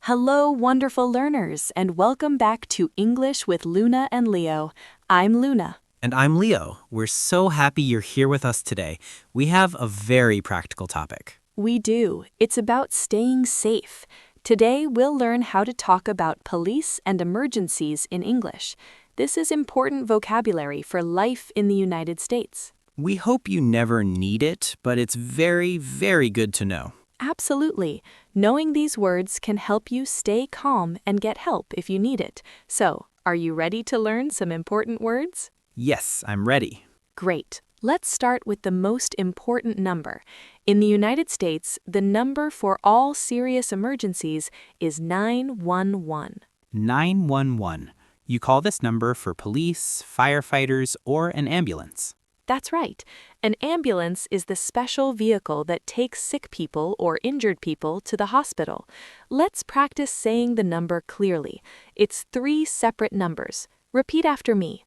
Hello, wonderful learners, and welcome back to English with Luna and Leo. I'm Luna. And I'm Leo. We're so happy you're here with us today. We have a very practical topic. We do. It's about staying safe. Today, we'll learn how to talk about police and emergencies in English. This is important vocabulary for life in the United States. We hope you never need it, but it's very, very good to know. Absolutely. Knowing these words can help you stay calm and get help if you need it. So, are you ready to learn some important words? Yes, I'm ready. Great. Let's start with the most important number. In the United States, the number for all serious emergencies is 911. 911. You call this number for police, firefighters, or an ambulance. That's right. An ambulance is the special vehicle that takes sick people or injured people to the hospital. Let's practice saying the number clearly. It's 3 separate numbers. Repeat after me.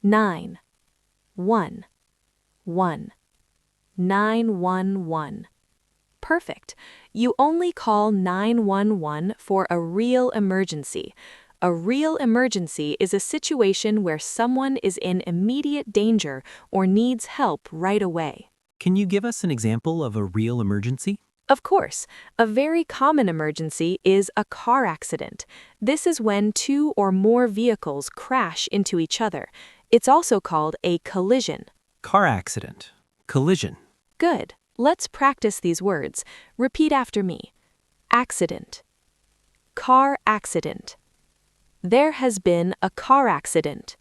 9, 1, 1, 911. Perfect. You only call 911 for a real emergency. A real emergency is a situation where someone is in immediate danger or needs help right away. Can you give us an example of a real emergency? Of course, a very common emergency is a car accident. This is when 2 or more vehicles crash into each other. It's also called a collision. Car accident. Collision. Good. Let's practice these words. Repeat after me. Accident. Car accident. There has been a car accident.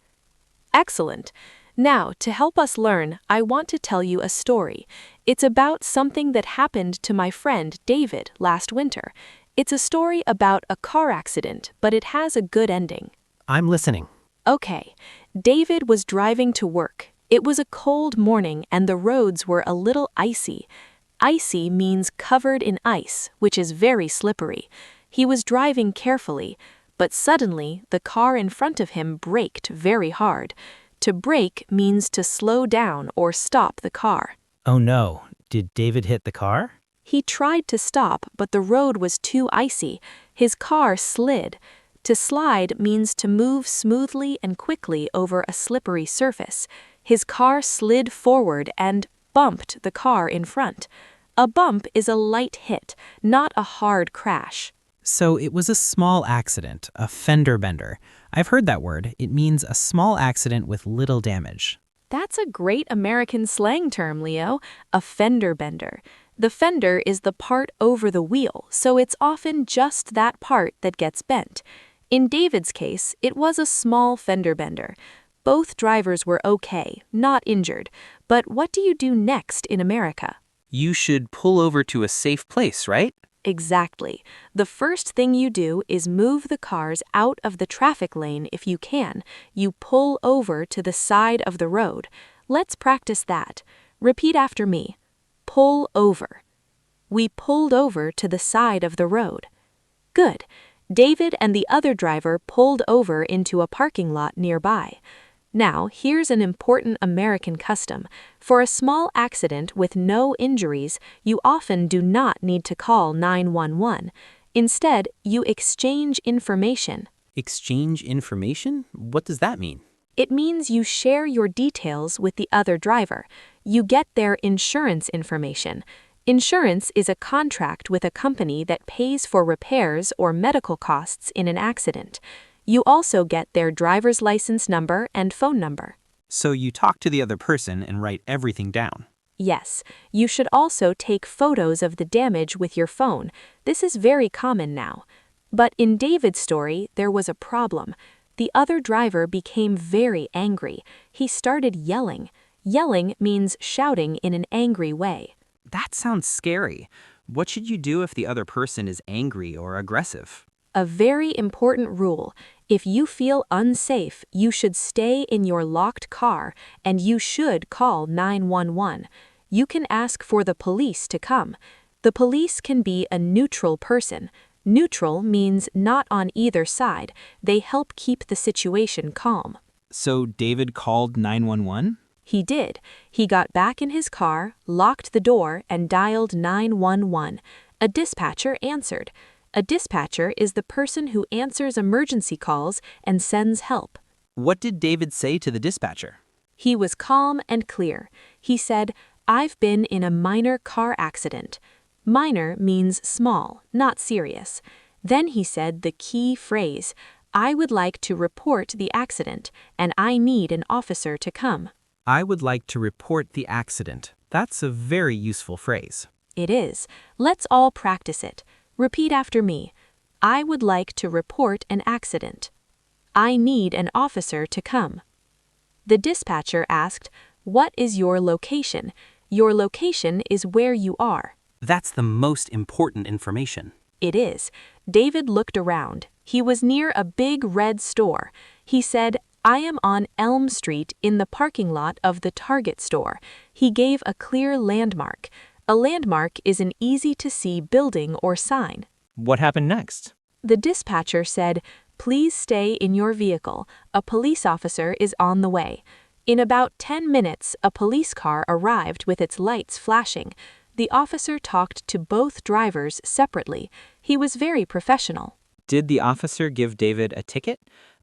Excellent. Now, to help us learn, I want to tell you a story. It's about something that happened to my friend David last winter. It's a story about a car accident, but it has a good ending. I'm listening. Okay. David was driving to work. It was a cold morning and the roads were a little icy. Icy means covered in ice, which is very slippery. He was driving carefully, but suddenly the car in front of him braked very hard. To brake means to slow down or stop the car. Oh no, did David hit the car? He tried to stop, but the road was too icy. His car slid. To slide means to move smoothly and quickly over a slippery surface. His car slid forward and bumped the car in front. A bump is a light hit, not a hard crash. So it was a small accident, a fender bender. I've heard that word. It means a small accident with little damage. That's a great American slang term, Leo, a fender bender. The fender is the part over the wheel, so it's often just that part that gets bent. In David's case, it was a small fender bender. Both drivers were okay, not injured. But what do you do next in America? You should pull over to a safe place, right? Exactly. The first thing you do is move the cars out of the traffic lane if you can. You pull over to the side of the road. Let's practice that. Repeat after me. Pull over. We pulled over to the side of the road. Good. David and the other driver pulled over into a parking lot nearby. Now, here's an important American custom. For a small accident with no injuries, you often do not need to call 911. Instead, you exchange information. Exchange information? What does that mean? It means you share your details with the other driver. You get their insurance information. Insurance is a contract with a company that pays for repairs or medical costs in an accident. You also get their driver's license number and phone number. So you talk to the other person and write everything down. Yes, you should also take photos of the damage with your phone. This is very common now. But in David's story, there was a problem. The other driver became very angry. He started yelling. Yelling means shouting in an angry way. That sounds scary. What should you do if the other person is angry or aggressive? A very important rule. If you feel unsafe, you should stay in your locked car and you should call 911. You can ask for the police to come. The police can be a neutral person. Neutral means not on either side. They help keep the situation calm. So David called 911? He did. He got back in his car, locked the door, and dialed 911. A dispatcher answered. A dispatcher is the person who answers emergency calls and sends help. What did David say to the dispatcher? He was calm and clear. He said, "I've been in a minor car accident." Minor means small, not serious. Then he said the key phrase, "I would like to report the accident, and I need an officer to come." I would like to report the accident. That's a very useful phrase. It is. Let's all practice it. Repeat after me. I would like to report an accident. I need an officer to come. The dispatcher asked, "What is your location?" Your location is where you are. That's the most important information. It is. David looked around. He was near a big red store. He said, "I am on Elm Street in the parking lot of the Target store." He gave a clear landmark. A landmark is an easy-to-see building or sign. What happened next? The dispatcher said, "Please stay in your vehicle. A police officer is on the way." In about 10 minutes, a police car arrived with its lights flashing. The officer talked to both drivers separately. He was very professional. Did the officer give David a ticket?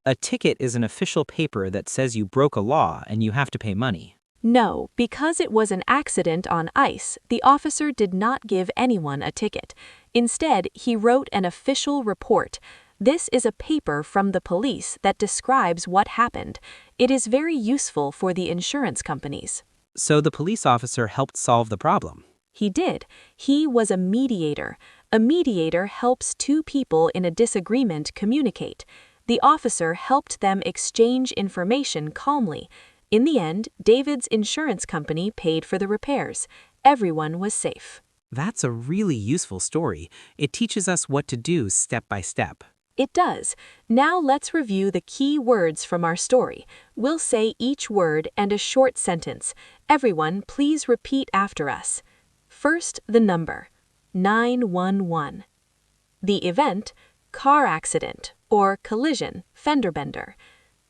A ticket is an official paper that says you broke a law and you have to pay money. No, because it was an accident on ice, the officer did not give anyone a ticket. Instead, he wrote an official report. This is a paper from the police that describes what happened. It is very useful for the insurance companies. So the police officer helped solve the problem. He did. He was a mediator. A mediator helps two people in a disagreement communicate. The officer helped them exchange information calmly. In the end, David's insurance company paid for the repairs. Everyone was safe. That's a really useful story. It teaches us what to do step by step. It does. Now let's review the key words from our story. We'll say each word and a short sentence. Everyone, please repeat after us. First, the number, 911. The event, car accident or collision, fender bender.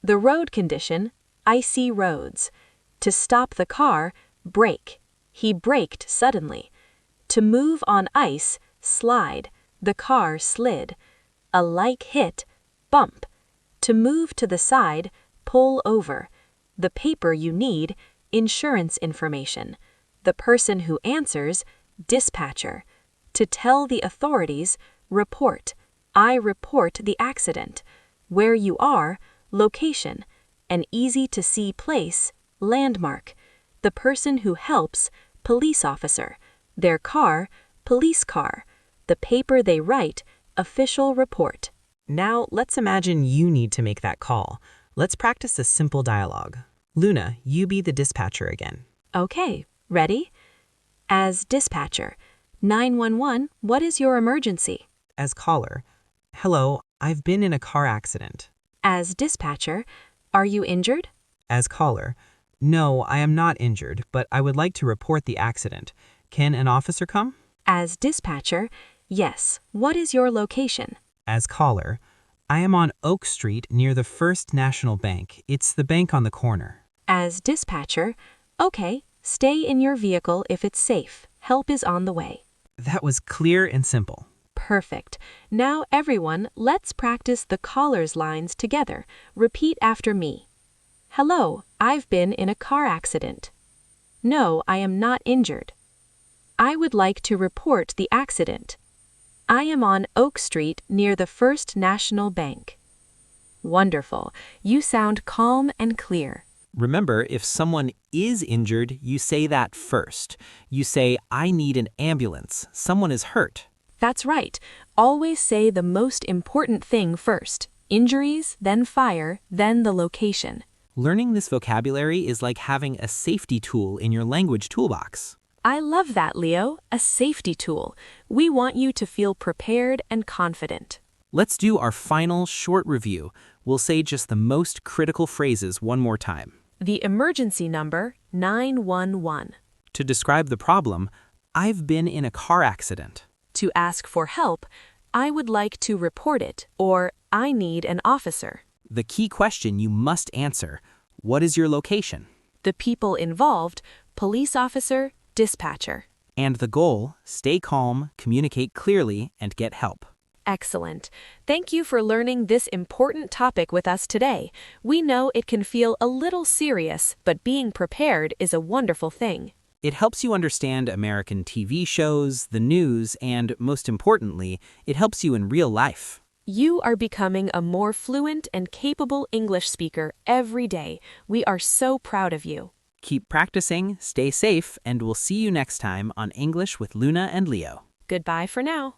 The road condition, icy roads. To stop the car, brake. He braked suddenly. To move on ice, slide. The car slid. A like hit, bump. To move to the side, pull over. The paper you need, insurance information. The person who answers, dispatcher. To tell the authorities, report. I report the accident. Where you are, location. An easy-to-see place, landmark. The person who helps, police officer. Their car, police car. The paper they write, official report. Now, let's imagine you need to make that call. Let's practice a simple dialogue. Luna, you be the dispatcher again. Okay, ready? As dispatcher, 911, what is your emergency? As caller, hello, I've been in a car accident. As dispatcher, are you injured? As caller, no, I am not injured, but I would like to report the accident. Can an officer come? As dispatcher, yes. What is your location? As caller, I am on Oak Street near the First National Bank. It's the bank on the corner. As dispatcher, okay, stay in your vehicle if it's safe. Help is on the way. That was clear and simple. Perfect. Now everyone, let's practice the caller's lines together. Repeat after me. Hello, I've been in a car accident. No, I am not injured. I would like to report the accident. I am on Oak Street near the First National Bank. Wonderful. You sound calm and clear. Remember, if someone is injured, you say that first. You say, I need an ambulance. Someone is hurt. That's right. Always say the most important thing first. Injuries, then fire, then the location. Learning this vocabulary is like having a safety tool in your language toolbox. I love that, Leo. A safety tool. We want you to feel prepared and confident. Let's do our final short review. We'll say just the most critical phrases one more time. The emergency number, 911. To describe the problem, I've been in a car accident. To ask for help, I would like to report it, or I need an officer. The key question you must answer, what is your location? The people involved, police officer, dispatcher. And the goal, stay calm, communicate clearly, and get help. Excellent. Thank you for learning this important topic with us today. We know it can feel a little serious, but being prepared is a wonderful thing. It helps you understand American TV shows, the news, and most importantly, it helps you in real life. You are becoming a more fluent and capable English speaker every day. We are so proud of you. Keep practicing, stay safe, and we'll see you next time on English with Luna and Leo. Goodbye for now.